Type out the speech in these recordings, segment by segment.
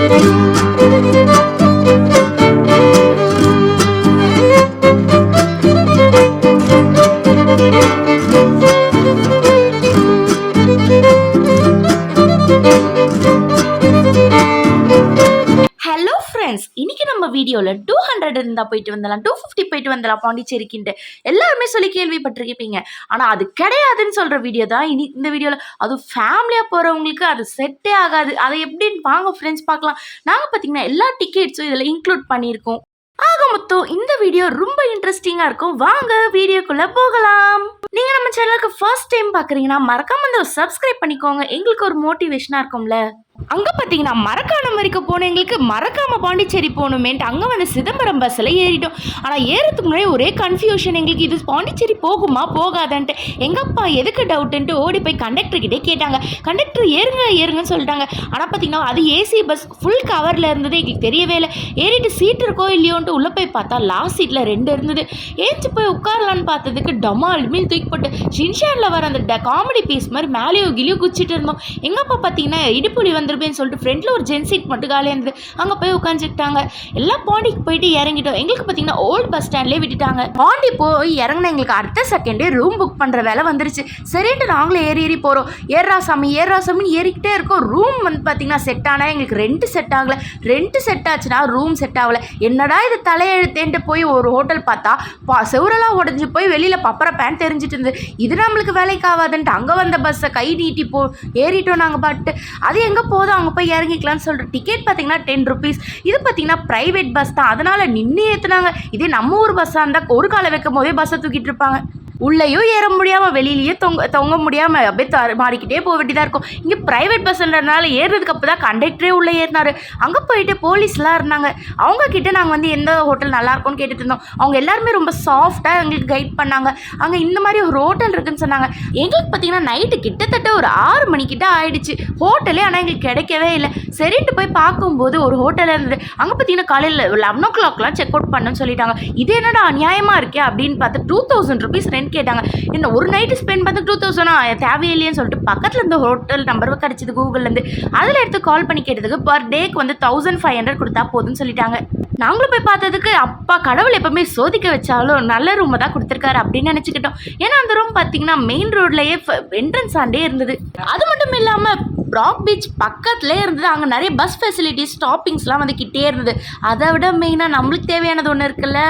Hello friends, இன்னைக்கு நம்ம வீடியோவில் 200 இருந்தால் போயிட்டு வந்துடலாம், 250 போயிட்டு வந்துடலாம் பாண்டிச்சேரிக்கின்ட்டு எல்லாருமே சொல்லி கேள்விப்பட்டிருப்பீங்க. ஆனால் அது கிடையாதுன்னு சொல்கிற வீடியோ தான் இந்த வீடியோவில். அதுவும் ஃபேமிலியாக போகிறவங்களுக்கு அது செட்டே ஆகாது. அதை எப்படின்னு வாங்க ஃப்ரெண்ட்ஸ் பார்க்கலாம். நாங்கள் பார்த்தீங்கன்னா எல்லா டிக்கெட்ஸும் இதில் இன்க்ளூட் பண்ணியிருக்கோம். ஆக மொத்தம் இந்த வீடியோ ரொம்ப இன்ட்ரெஸ்டிங்காக இருக்கும். வாங்க வீடியோக்குள்ளே போகலாம். நீங்கள் நம்ம சேனலுக்கு ஃபர்ஸ்ட் டைம் பார்க்குறீங்கன்னா மறக்காம வந்து சப்ஸ்கிரைப் பண்ணிக்கோங்க. எங்களுக்கு ஒரு மோட்டிவேஷனாக இருக்கும்ல. அங்கே பார்த்தீங்கன்னா மரக்காணம் வரைக்கும் போன எங்களுக்கு மறக்காம பாண்டிச்சேரி போகணுமேன்ட்டு அங்கே வந்து சிதம்பரம் பஸ்ஸில் ஏறிட்டோம். ஆனால் ஏறதுக்கு முன்னாடி ஒரே கன்ஃபியூஷன் எங்களுக்கு, இது பாண்டிச்சேரி போகுமா போகாதான்ட்டு. எங்கப்பா எதுக்கு டவுட்டுன்ட்டு ஓடி போய் கண்டக்டர்கிட்டே கேட்டாங்க. கண்டக்டர் ஏறுங்கன்னு சொல்லிட்டாங்க. ஆனால் பார்த்தீங்கன்னா அது ஏசி பஸ் ஃபுல் கவரில் இருந்தது. எங்களுக்கு தெரியவே இல்லை. ஏறிட்டு சீட் இருக்கோ இல்லையோன்ட்டு உள்ளே போய் பார்த்தா லாஸ்ட் சீட்டில் 2 இருந்தது. ஏஞ்சி போய் உட்காரலான்னு பார்த்ததுக்கு டமால் மீன் தூக்கி போட்டு ஷின்ஷானில் வர அந்த காமெடி பீஸ் மாதிரி மேலேயோ கிளியோ குச்சிட்டு இருந்தோம். எங்கப்பா பார்த்தீங்கன்னா இடுப்புலி வந்துருப்பேன்னு சொல்லிட்டு ஃப்ரெண்டில் ஒரு ஜென் சீட் மட்டும் காலியாக இருந்தது. அங்கே போய் உட்காந்துக்கிட்டாங்க. எல்லாம் பாண்டிக்கு போயிட்டு இறங்கிட்டோம். எங்களுக்கு பார்த்தீங்கன்னா ஓல்டு பஸ் ஸ்டாண்ட்லேயே விட்டுட்டாங்க. பாண்டி போய் இறங்கினா எங்களுக்கு அடுத்த செகண்டே ரூம் புக் பண்ணுற வேலை வந்துருச்சு. சரின்ட்டு நாங்களும் ஏறி போகிறோம். ஏறா சாமின்னு ஏறிக்கிட்டே இருக்கோம். ரூம் வந்து பார்த்தீங்கன்னா செட் ஆனால் எங்களுக்கு ரெண்ட் செட் ஆகலை. ரெண்ட் செட் ஆச்சுன்னா ரூம் செட் ஆகலை. என்னடா இது தலையெழுத்தேன்ட்டு போய் ஒரு ஹோட்டல் பார்த்தா செவரெல்லாம் உடஞ்சி போய் வெளியில் பப்பர பேண்ட் தெரிஞ்சிட்டு இருந்தது. இது நம்மளுக்கு வேலைக்கு ஆகாதுன்ட்டு அங்கே வந்த பஸ்ஸை கை நீட்டி ஏறிட்டோம். நாங்கள் பாட்டு அது எங்கே போதும் அங்கே போய் இறங்கிக்கலாம்னு சொல்லிட்டு டிக்கெட் பார்த்தீங்கன்னா 10 rupees. இது பார்த்தீங்கன்னா ப்ரைவேட் பஸ் தான், அதனால் நின்று ஏற்றுனாங்க. இதே நம்ம ஊர் பஸ்ஸாக இருந்தால் ஒரு காலை வைக்கும் போதே பஸ்ஸை தூக்கிட்டு இருப்பாங்க. உள்ளேயும் ஏற முடியாமல் வெளியிலேயே தொங்க முடியாமல் அப்படியே மாறிக்கிட்டே போக வேண்டியதாக இருக்கும். இங்கே ப்ரைவேட் பஸ்ன்றதுனால ஏறுறதுக்கு அப்போ தான் கண்டக்டரே உள்ளே ஏறினார். அங்கே போயிட்டு போலீஸ்லாம் இருந்தாங்க. அவங்கக்கிட்ட நாங்கள் வந்து எந்த ஹோட்டல் நல்லாயிருக்கும்னு கேட்டுட்டு இருந்தோம். அவங்க எல்லாருமே ரொம்ப சாஃப்டாக எங்களுக்கு கைட் பண்ணாங்க. அங்கே இந்த மாதிரி ஒரு ஹோட்டல் இருக்குதுன்னு சொன்னாங்க. எங்களுக்கு பார்த்தீங்கன்னா நைட்டு கிட்டத்தட்ட ஒரு 6 மணிக்கிட்ட ஆயிடுச்சு ஹோட்டலே. ஆனால் எங்களுக்கு கிடைக்கவே இல்லை. சரின்ட்டு போய் பார்க்கும்போது ஒரு ஹோட்டலில் இருந்தது. அங்கே பார்த்தீங்கன்னா காலையில் 11 o'clockலாம் செக் அவுட் பண்ணணும்னு சொல்லிட்டாங்க. இது என்னடா அநியாயமாக இருக்கே அப்படின்னு பார்த்து 2000 rupees ரெண்ட் கேட்டாங்க. இந்த ஒரு நைட்டு ஸ்பெண்ட் பண்ணி 2000 தேவையில்லையேன்னு சொல்லிட்டு பக்கத்தில் இருந்த ஹோட்டல் நம்பர் கிடச்சிது கூகுள்லேருந்து. அதில் எடுத்து கால் பண்ணி கேட்டதுக்கு பர் டேக்கு வந்து 1500 கொடுத்தா போதுன்னு சொல்லிட்டாங்க. நாங்களும் போய் பார்த்ததுக்கு அப்பா கடவுள் எப்பவுமே சோதிக்க வச்சாலும் நல்ல ரூமை தான் கொடுத்துருக்காரு அப்படின்னு நினச்சிக்கிட்டோம். ஏன்னா அந்த ரூம் பார்த்தீங்கன்னா மெயின் ரோட்லேயே என்ட்ரன்ஸ் ஆண்டே இருந்தது. அது மட்டும் இல்லாமல் ராக் பீச் பக்கத்துலேயே இருந்தது. அங்கே நிறைய பஸ் ஃபெசிலிட்டிஸ் ஸ்டாப்பிங்ஸ்லாம் வந்து கிட்டே இருந்தது. அதை விட மெயினாக நம்மளுக்கு தேவையானது ஒன்று இருக்குல்ல,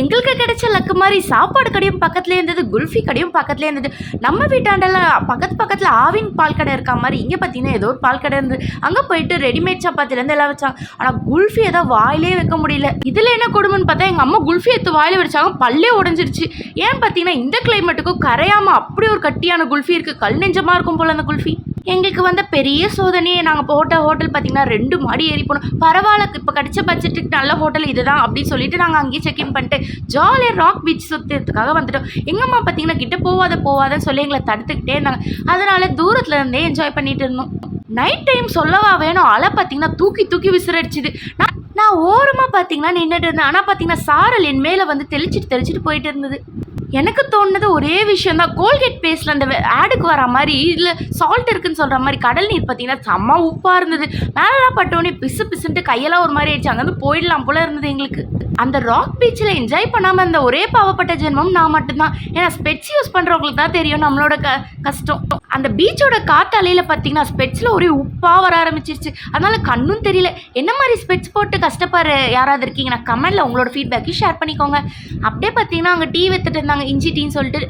எங்களுக்கு கிடைச்ச லக்கு மாதிரி சாப்பாடு கடையும் பக்கத்துலேயே இருந்தது, குல்ஃபி கடையும் பக்கத்துலேயே இருந்தது. நம்ம வீட்டாண்டெல்லாம் பக்கத்தில் ஆவின் பால் கடை இருக்கா மாதிரி இங்கே பார்த்தீங்கன்னா ஏதோ ஒரு பால் கடை இருந்தது. அங்கே போயிட்டு ரெடிமேட் சப்பாத்திலேருந்து எல்லாம் வச்சாங்க. ஆனால் குல்ஃபி ஏதோ வாயிலே வைக்க முடியல. இதில் என்ன கொடுமைன்னு பார்த்தா எங்கள் அம்மா குல்ஃபி எடுத்து வாயிலே வச்சாங்க, பல்லே உடஞ்சிருச்சு. ஏன்னு பார்த்தீங்கன்னா இந்த கிளைமேட்டுக்கும் கரையாமல் அப்படி ஒரு கட்டியான குல்ஃபி இருக்குது. கல் நெஞ்சமாக இருக்கும் போல் அந்த குல்ஃபி. எங்களுக்கு வந்த பெரிய சோதனையே நாங்கள் போட்ட ஹோட்டல் பார்த்தீங்கன்னா 2 மாடி ஏறி போனோம். பரவாயில்ல, இப்போ கிடைச்ச பட்ஜெட்டுக்கு நல்ல ஹோட்டல் இதுதான் அப்படின்னு சொல்லிட்டு நாங்கள் அங்கேயே செக்இன் பண்ணிட்டு ஜாலியாக ராக் பீச் சுற்றுறதுக்காக வந்துட்டோம். எங்கம்மா பார்த்தீங்கன்னா கிட்ட போவாதன்னு சொல்லி எங்களை தடுத்துக்கிட்டே இருந்தாங்க. அதனால தூரத்தில் இருந்தே என்ஜாய் பண்ணிட்டு இருந்தோம். நைட் டைம் சொல்லவா வேணும், அலை பார்த்தீங்கன்னா தூக்கி விசிறடிச்சுது. நான் ஓரமாக பார்த்தீங்கன்னா நின்றுட்டு இருந்தேன். ஆனால் பார்த்தீங்கன்னா சாரல் என் மேலே வந்து தெளிச்சிட்டு போயிட்டு இருந்தது. எனக்கு தோணுது ஒரே விஷயம் தான், கோல்கேட் பேஸ்டில் அந்த ஆடுக்கு வர மாதிரி இதில் சால்ட் இருக்குன்னு சொல்கிற மாதிரி கடல் நீர் பார்த்தீங்கன்னா செம்ம உப்பாக இருந்தது. மேலெலாம் பட்டோடனே பிசுன்ட்டு கையெல்லாம் ஒரு மாதிரி ஆயிடுச்சு. அங்கேருந்து போயிடலாம் போல இருந்தது எங்களுக்கு. அந்த ராக் பீச்சில் என்ஜாய் பண்ணாமல் இருந்த ஒரே பாவப்பட்ட ஜென்மம் நான் மட்டும்தான். ஏன்னா ஸ்பெட்ஸ் யூஸ் பண்ணுறவங்களுக்கு தான் தெரியும் நம்மளோட கஷ்டம். அந்த பீச்சோட காத்தாலையில் பார்த்தீங்கன்னா ஸ்பெட்ஸில் ஒரே உப்பாக வர ஆரம்பிச்சிருச்சு. அதனால கண்ணும் தெரியல. என்ன மாதிரி ஸ்பெட்ஸ் போட்டு கஷ்டப்படுற யாராவது இருக்கீங்கன்னா கமெண்ட்டில் உங்களோட ஃபீட்பேக்கையும் ஷேர் பண்ணிக்கோங்க. அப்படியே பார்த்தீங்கன்னா அங்கே டீ வித்துட்டு இருந்தாங்க, இஞ்சி டீன்னு சொல்லிட்டு.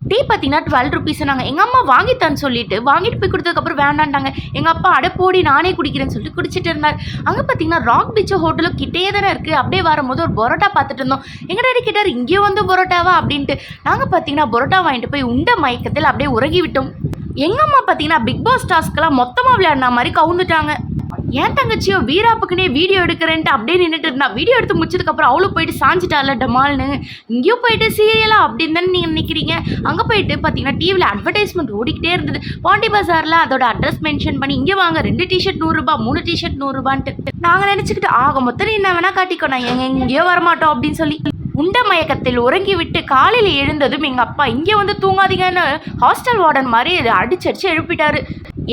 டீ பார்த்தீங்கன்னா 12 rupees நாங்கள் எங்கள் அம்மா வாங்கித்தான்னு சொல்லிட்டு வாங்கிட்டு போய் கொடுத்ததுக்கப்புறம் வேண்டாண்டாங்க. எங்கள் அப்பா அடைப்போடி நானே குடிக்கிறேன்னு சொல்லிட்டு குடிச்சிட்டு இருந்தார். அங்கே பார்த்தீங்கன்னா ராக் பீச் ஹோட்டலும் கிட்டே தானே இருக்குது. அப்படியே வரும்போது ஒரு பரோட்டா பார்த்துட்டு இருந்தோம். எங்கள் டாடி கேட்டார், இங்கேயும் வந்து பரோட்டாவா அப்படின்ட்டு. நாங்கள் பார்த்தீங்கன்னா பரோட்டா வாங்கிட்டு போய் உண்ட மயக்கத்தில் அப்படியே உறங்கி விட்டோம். எங்கள் அம்மா பார்த்தீங்கன்னா பிக் பாஸ் டாஸ்க்கெல்லாம் மொத்தமாக விளையாடின மாதிரி கவுந்துட்டாங்க. என் தங்கச்சியோ வீராப்புக்குனே வீடியோ எடுக்கிறேன்ட்டு அப்படியே நின்றுட்டு இருந்தா. வீடியோ எடுத்து முடிச்சதுக்கப்புறம் அவளும் போயிட்டு சாஞ்சிட்டால டமால்னு. இங்கேயும் போயிட்டு சீரியலா அப்படின்னு தானே நீங்கள் நினைக்கிறீங்க. அங்கே போயிட்டு பார்த்தீங்கன்னா டிவியில் அட்வர்டைஸ்மெண்ட் ஓடிக்கிட்டே இருந்தது. பாண்டி பஜாரில் அதோட அட்ரஸ் மென்ஷன் பண்ணி இங்கே வாங்க 2 டிஷர்ட் 100 ரூபா, 3 டிஷர்ட் 100 ரூபான்ட்டு. நாங்கள் நினச்சிக்கிட்டு ஆக மொத்தம் என்ன வேணா காட்டிக்கோ, நான் எங்கேயோ வரமாட்டோம் அப்படின்னு சொல்லி உண்ட மயக்கத்தில் உறங்கி விட்டு காலையில் எழுந்ததும் எங்கள் அப்பா இங்கே வந்து தூங்காதீங்கன்னு ஹாஸ்டல் வார்டன் மாதிரி அடிச்சு எழுப்பிட்டாரு.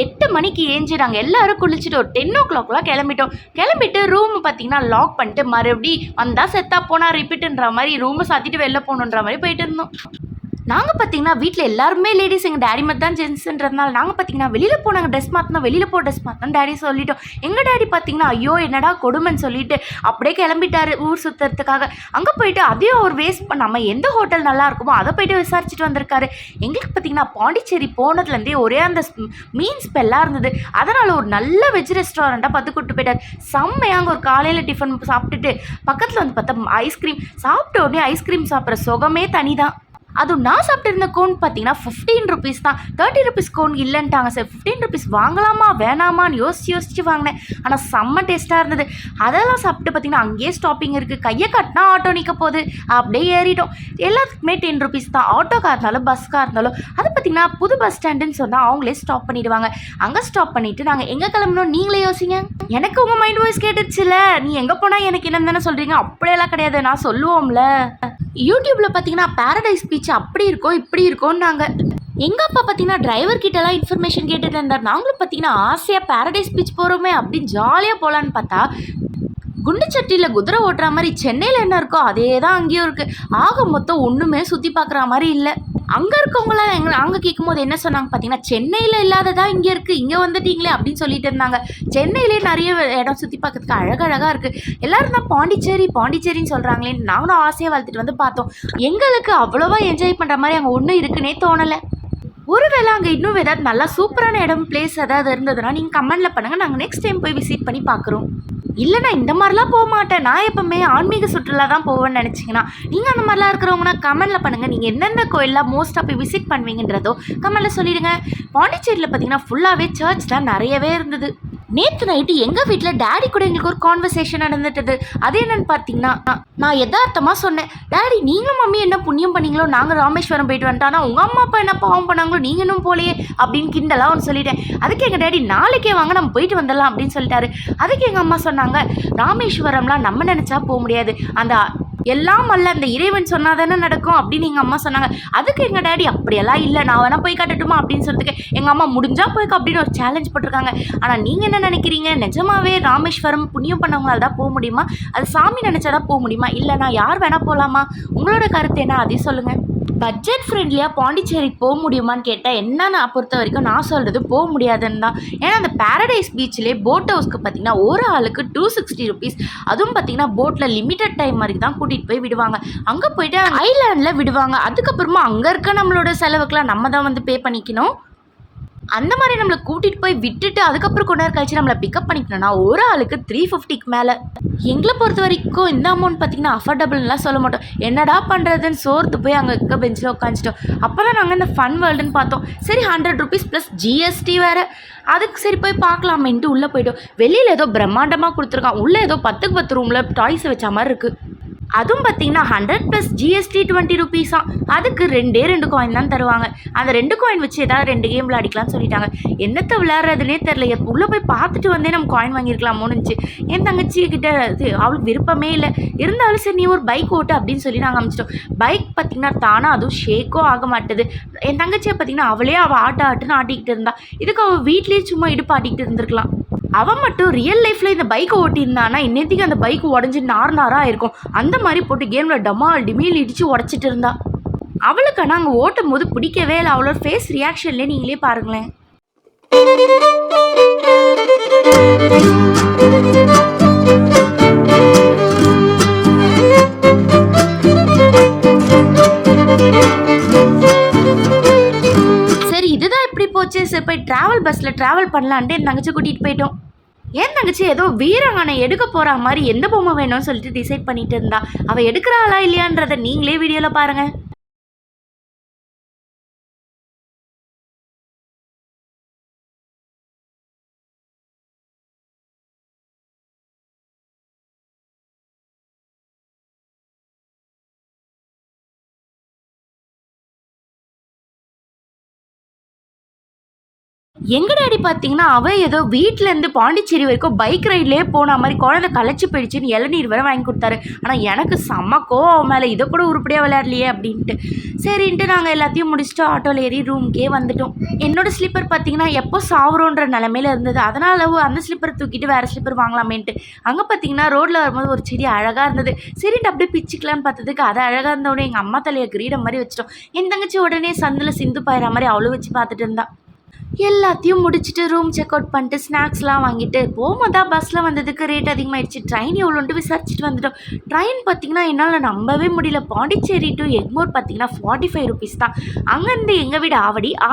8 மணிக்கு ஏஞ்சி நாங்கள் எல்லாரும் குளிச்சுட்டு ஒரு 10 o'clockலாம் கிளம்பிட்டோம். கிளம்பிட்டு ரூம் பார்த்தீங்கன்னா லாக் பண்ணிட்டு மறுபடி வந்தா செத்தா போனா ரிப்பீட்டுன்ற மாதிரி ரூமை சாத்திட்டு வெளில போகணுன்ற மாதிரி போயிட்டு இருந்தோம். நாங்கள் பார்த்தீங்கன்னா வீட்டில் எல்லாருமே லேடிஸ் எங்கள் டேடி மட்டும் தான் ஜென்ஸுன்றதுனால நாங்கள் பார்த்தீங்கன்னா வெளியில் போனாங்க ட்ரெஸ் மாற்றினோம், வெளியில் போ ட்ரெஸ் மாற்றினோம் டேடி சொல்லிட்டோம். எங்கள் டேடி பார்த்தீங்கன்னா ஐயோ என்னடா கொடுமைன்னு சொல்லிட்டு அப்படியே கிளம்பிட்டாரு ஊர் சுற்றுறதுக்காக. அங்கே போயிட்டு அதையும் அவர் வேஸ்ட் பண்ணாமல் எந்த ஹோட்டல் நல்லா இருக்குமோ அதை போயிட்டு விசாரிச்சுட்டு வந்திருக்காரு. எங்களுக்கு பார்த்தீங்கன்னா பாண்டிச்சேரி போனதுலேருந்தே ஒரே அந்த மீன் ஸ்மெல்லாக இருந்தது. அதனால் ஒரு நல்ல வெஜ் ரெஸ்டாரண்ட்டாக பார்த்து கூப்பிட்டு போயிட்டார். செம்மையாக அங்கே ஒரு காலையில் டிஃபன் சாப்பிட்டுட்டு பக்கத்தில் வந்து பார்த்தா ஐஸ்கிரீம் சாப்பிட்ட உடனே ஐஸ்கிரீம் சாப்பிட்ற சுகமே தனி தான். அதுவும் நான் சாப்பிட்டு கோன் பார்த்தீங்கன்னா 15 ருபீஸ் தான். 30 ருபீஸ் கோன் இல்லைன்ட்டாங்க. சார் 15 ருபீஸ் வாங்கலாமா வேணாமான்னு யோசிச்சு வாங்கினேன். ஆனால் செம்ம டேஸ்ட்டாக இருந்தது. அதெல்லாம் சாப்பிட்டு பார்த்தீங்கன்னா அங்கேயே ஸ்டாப்பிங் இருக்குது. கையை கட்டினா ஆட்டோ நிற்க போகுது, அப்படியே ஏறிட்டோம். எல்லாத்துக்குமே 10 ருபீஸ் தான். ஆட்டோக்காக இருந்தாலும் பஸ்ஸாக இருந்தாலும் அது பார்த்தீங்கன்னா புது பஸ் ஸ்டாண்டுன்னு சொன்னால் அவங்களே ஸ்டாப் பண்ணிடுவாங்க. அங்கே ஸ்டாப் பண்ணிவிட்டு நாங்கள் எங்கே கிளம்பணும் நீங்களே யோசிங்க. எனக்கு உங்கள் மைண்ட் வாய்ஸ் கேட்டுச்சுல, நீ எங்கே போனால் எனக்கு என்னன்னு தானே சொல்கிறீங்க. அப்படியெல்லாம் கிடையாது, நான் சொல்லுவோம்ல. யூடியூப்பில் பார்த்தீங்கன்னா பேரடைஸ் பீச் அப்படி இருக்கோ இப்படி இருக்கோன்னாங்க. எங்கள் அப்பா பார்த்தீங்கன்னா டிரைவர் கிட்டலாம் இன்ஃபர்மேஷன் கேட்டுட்டு இருந்தார். நாங்களும் பார்த்தீங்கன்னா ஆசையாக பேரடைஸ் பீச் போகிறோமே அப்படின்னு ஜாலியாக போகலான்னு பார்த்தா குண்டு சட்டியில் குதிரை ஓட்டுற மாதிரி சென்னையில் என்ன இருக்கோ அதே தான் அங்கேயும் இருக்குது. ஆக மொத்தம் ஒன்றுமே சுற்றி பார்க்குற மாதிரி இல்லை. அங்கே இருக்கவங்களாம் நாங்கள் கேட்கும்போது என்ன சொன்னாங்க பார்த்தீங்கன்னா சென்னையில் இல்லாததா இங்கே இருக்குது, இங்கே வந்துட்டீங்களே அப்படின்னு சொல்லிட்டு இருந்தாங்க. சென்னையிலே நிறைய இடம் சுற்றி பார்க்கறதுக்கு அழகழகாக இருக்குது. எல்லோரும் தான் பாண்டிச்சேரின்னு சொல்கிறாங்களேன்னு நாங்களும் ஆசையாக வளர்த்துட்டு வந்து பார்த்தோம். எங்களுக்கு அவ்வளோவா என்ஜாய் பண்ணுற மாதிரி அங்கே ஒன்றும் இருக்குன்னே தோணலை. ஒருவேளை அங்கே இன்னும் ஏதாவது நல்லா சூப்பரான இடம் பிளேஸ் ஏதாவது இருந்ததுன்னா நீங்கள் கமெண்டில் பண்ணுங்கள். நாங்கள் நெக்ஸ்ட் டைம் போய் விசிட் பண்ணி பார்க்குறோம். இல்லைண்ணா இந்த மாதிரிலாம் போக மாட்டேன், நான் எப்பவுமே ஆன்மீக சுற்றுலா தான் போவேன்னு நினச்சிங்கன்னா நீங்கள் அந்த மாதிரிலாம் இருக்கிறவங்கன்னா கமெண்டில் பண்ணுங்கள். நீங்கள் எந்தெந்த கோயிலில் மோஸ்ட்டாக போய் விசிட் பண்ணுவீங்கன்றதோ கமெண்டில் சொல்லிவிடுங்க. பாண்டிச்சேரியில் பார்த்தீங்கன்னா ஃபுல்லாகவே சர்ச் தான் நிறையவே இருந்தது. நேற்று நைட்டு எங்கள் வீட்டில் டேடி கூட எங்களுக்கு ஒரு கான்வர்சேஷன் நடந்துட்டுது. அது என்னன்னு பார்த்தீங்கன்னா நான் யதார்த்தமாக சொன்னேன், டேடி நீங்கள் மம்மி என்ன புண்ணியம் பண்ணீங்களோ நாங்கள் ராமேஸ்வரம் போயிட்டு வந்துட்டோம், ஆனால் உங்கள் அம்மா அப்பா என்ன பாவம் பண்ணாங்களோ நீங்கள் இன்னும் போலையே அப்படின்னு கிண்டலாக ஒன்று சொல்லிட்டேன். அதுக்கு எங்கள் டேடி நாளைக்கே வாங்க நம்ம போயிட்டு வந்துடலாம் அப்படின்னு சொல்லிட்டாரு. அதுக்கு எங்கள் அம்மா சொன்னாங்க, ராமேஸ்வரம்லாம் நம்ம நினச்சா போக முடியாது, அந்த எல்லாம் அல்ல அந்த இறைவன் சொன்னா தானே நடக்கும் அப்படின்னு எங்கள் அம்மா சொன்னாங்க. அதுக்கு எங்கள் டேடி அப்படியெல்லாம் இல்லை, நான் வேணா போய் காட்டட்டுமா அப்படின்னு சொல்லிட்டு எங்கள் அம்மா முடிஞ்சா போய்க்கு அப்படின்னு ஒரு சேலஞ்ச் போட்டிருக்காங்க. ஆனால் நீங்கள் என்ன நினைக்கிறீங்க, நிஜமாவே ராமேஸ்வரம் புண்ணியம் பண்ணவங்களால தான் போக முடியுமா, அது சாமி நினச்சாதான் போக முடியுமா, இல்லைனா யார் வேணால் போகலாமா? உங்களோட கருத்து என்ன அதையும் சொல்லுங்கள். பட்ஜெட் ஃப்ரெண்ட்லியாக பாண்டிச்சேரிக்கு போக முடியுமான்னு கேட்டால் என்ன நான் பொறுத்த வரைக்கும் நான் சொல்கிறது போக முடியாதுன்னு தான். ஏன்னா அந்த பேரடைஸ் பீச்சிலே போட் ஹவுஸ்க்கு பார்த்திங்கன்னா ஒரு ஆளுக்கு 260 ருபீஸ். அதுவும் பார்த்திங்கன்னா போட்டில் லிமிட்டட் டைம் மாதிரி தான் கூட்டிகிட்டு போய் விடுவாங்க. அங்கே போய்ட்டு ஐலாண்டில் விடுவாங்க. அதுக்கப்புறமா அங்கே இருக்க நம்மளோட செலவுக்கெலாம் நம்ம தான் வந்து பே பண்ணிக்கணும். அந்த மாதிரி நம்மளை கூட்டிகிட்டு போய் விட்டுட்டு அதுக்கப்புறம் கொஞ்ச நேரம் கழிச்சு நம்மளை பிக்கப் பண்ணிக்கணும்னா ஒரு ஆளுக்கு 350க்கு மேலே. எங்களை பொறுத்த வரைக்கும் இந்த அமௌண்ட் பார்த்திங்கன்னா அஃபோர்டபுள்லாம் சொல்ல மாட்டோம். என்னடா பண்ணுறதுன்னு சோர்த்து போய் அங்கே இருக்க பெஞ்சில் உட்காந்துட்டோம். அப்போ தான் நாங்கள் இந்த ஃபன் வேர்ல்டுன்னு பார்த்தோம். சரி 100 ருபீஸ் ப்ளஸ் ஜிஎஸ்டி வேறு, அதுக்கு சரி போய் பார்க்கலாமேன்ட்டு உள்ளே போய்ட்டோம். வெளியில் ஏதோ பிரம்மாண்டமாக கொடுத்துருக்கான், உள்ளே ஏதோ 10க்கு 10 ரூமில் டாய்ஸ் வச்ச மாதிரி இருக்குது. அதுவும் பார்த்தீங்கன்னா 100 ப்ளஸ் ஜிஎஸ்டி 20 ருபீஸாம். அதுக்கு 2 காயின் தான் தருவாங்க. அந்த 2 காயின் வச்சு ஏதாவது 2 கேம் விளையாடிக்கலாம்னு சொல்லிட்டாங்க. என்னத்தை விளையாடுறதுனே தெரில. உள்ளே போய் பார்த்துட்டு வந்தே நம்ம காயின் வாங்கியிருக்கலாமோன்னு இருந்துச்சு. என் தங்கச்சி கிட்ட அவளுக்கு விருப்பமே இல்லை. இருந்தாலும் சரி நீ ஒரு பைக் ஓட்டு அப்படின்னு சொல்லி நாங்கள் அமைச்சிட்டோம். பைக் பார்த்திங்கன்னா தானே அதுவும் ஷேக்கோ ஆக மாட்டுது. என் தங்கச்சியை பார்த்திங்கன்னா அவளே அவள் ஆட்டுன்னு ஆட்டிக்கிட்டு இருந்தா. இதுக்கு அவள் வீட்லேயே சும்மா இடுப்பு ஆட்டிக்கிட்டு இருந்திருக்கலாம். அவன் மட்டும் ரியல் லைஃப்பில் இந்த பைக்கை ஓட்டியிருந்தானா இன்னத்துக்கு அந்த பைக்கு உடஞ்சி நாராக இருக்கும். அந்த மாதிரி போட்டு கேமில் டமால் டிமில் இடித்து உடச்சிட்டு இருந்தா. அவளுக்கு ஆனால் அங்கே ஓட்டும் போது பிடிக்கவே இல்லை. அவளோட ஃபேஸ் ரியாக்ஷன்லேயே நீங்களே பாருங்களேன். சரி இதுதான் எப்படி போச்சு. சரி போய் ட்ராவல் பஸ்ஸில் ட்ராவல் பண்ணலான்ட்டு என் தங்கச்சி கூட்டிகிட்டு போயிட்டோம். என் தங்கச்சி ஏதோ வீராங்கனை எடுக்க போகிற மாதிரி எந்த பொம்மை வேணும்னு சொல்லிட்டு டிசைட் பண்ணிட்டு இருந்தா. அவள் எடுக்கிறாளா இல்லையான்றதை நீங்களே வீடியோவில் பாருங்கள். எங்க டாடி பார்த்தீங்கன்னா, அவன் ஏதோ வீட்லேருந்து பாண்டிச்சேரி வரைக்கும் பைக் ரைட்லேயே போன மாரி குழந்தை களைச்சு போயிடுச்சுன்னு இளநீர் வேற வாங்கி கொடுத்தாரு. ஆனால் எனக்கு செம்ம கோவம் அவன் மேலே, இதை கூட உருப்படியாக விளையாடலையே அப்படின்ட்டு. சரின்ட்டு நாங்கள் எல்லாத்தையும் முடிச்சுட்டு ஆட்டோவில் ஏறி ரூமுக்கே வந்துட்டோம். என்னோட ஸ்லிப்பர் பார்த்தீங்கன்னா எப்போ சாவுறோன்ற நிலமையில இருந்தது. அதனால் அந்த ஸ்லிப்பரை தூக்கிட்டு வேறு ஸ்லிப்பர் வாங்கலாமேன்ட்டு அங்கே பார்த்தீங்கன்னா ரோட்டில் வரும்போது ஒரு செடி அழகாக இருந்தது. சரின்ட்டு அப்படியே பிச்சுக்கலான்னு பார்த்ததுக்கு அது அழகாக இருந்தோடனே எங்கள் அம்மா தலையை கிரீடம் மாதிரி வச்சிட்டோம். என் தங்கச்சி உடனே சந்தில் சிந்து பாயிற மாதிரி அவ்வளோ வச்சு பார்த்துட்டு இருந்தா. எல்லாத்தையும் முடிச்சுட்டு ரூம் செக் அவுட் பண்ணிட்டு ஸ்நாக்ஸ்லாம் வாங்கிட்டு போகும்போது தான் பஸ்ஸில் வந்ததுக்கு ரேட் அதிகமாகிடுச்சு. ட்ரெயின் எவ்வளோன்ட்டு விசாரிச்சுட்டு வந்துட்டோம். ட்ரெயின் பார்த்திங்கன்னா என்னால் நம்பவே முடியல. பாண்டிச்சேரி டு எக்மோர் பார்த்திங்கன்னா 45 ருபீஸ் தான். அங்கேருந்து எங்கள் வீடு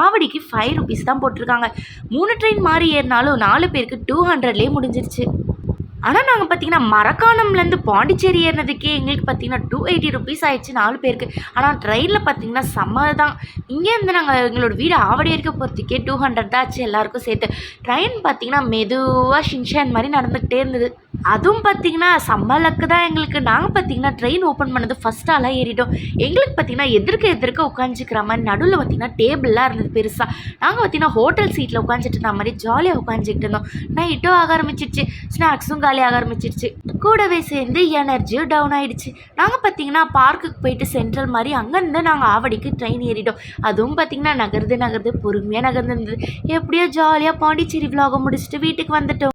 ஆவடிக்கு 5 ருபீஸ் தான் போட்டிருக்காங்க. 3 ட்ரெயின் மாறி ஏறினாலும் 4 பேருக்கு 200லேயே முடிஞ்சிருச்சு. ஆனால் நாங்கள் பார்த்தீங்கன்னா மரக்காணம்லேருந்து பாண்டிச்சேரி ஏறினதுக்கே எங்களுக்கு பார்த்தீங்கன்னா 280 ருபீஸ் ஆயிடுச்சு 4 பேருக்கு. ஆனால் ட்ரெயினில் பார்த்தீங்கன்னா செம்ம தான். இங்கேருந்து நாங்கள் எங்களோட வீடு ஆவடி வரைக்கும் போகிறதுக்கே 200 தான் ஆச்சு எல்லாருக்கும் சேர்த்து. ட்ரெயின் பார்த்தீங்கன்னா மெதுவாக ஷின்ஷான் மாதிரி நடந்துக்கிட்டே இருந்தது. அதுவும் பார்த்தீங்கன்னா செம்ம லக்கு தான் எங்களுக்கு. நாங்கள் பார்த்தீங்கன்னா ட்ரெயின் ஓப்பன் பண்ணது ஃபஸ்ட் ஆளாக ஏறிட்டோம். எங்களுக்கு பார்த்தீங்கன்னா எதிர்க்க உட்காந்துக்கிற மாதிரி நடுவில் பார்த்தீங்கன்னா டேபிள்லாம் இருந்தது பெருசாக. நாங்கள் பார்த்தீங்கன்னா ஹோட்டல் சீட்டில் உட்காந்துட்டு இருந்த மாதிரி ஜாலியாக உட்காந்துக்கிட்டு இருந்தோம். நைட்டும் ஆக ஆரம்பிச்சிருச்சு, ஸ்நாக்ஸும் காலியாக ஆரம்பிச்சிருச்சு. கூடவே சேர்ந்து எனர்ஜியும் டவுன் ஆகிடுச்சு. நாங்கள் பார்த்தீங்கன்னா பார்க்குக்கு போயிட்டு சென்ட்ரல் மாதிரி அங்கேருந்து நாங்கள் ஆவடிக்கு ட்ரெயின் ஏறிட்டோம். அதுவும் பார்த்தீங்கன்னா நகருது பொறுமையாக நகர்ந்துருந்தது. எப்படியோ ஜாலியாக பாண்டிச்சேரி விலாக முடிச்சுட்டு வீட்டுக்கு வந்துட்டோம்.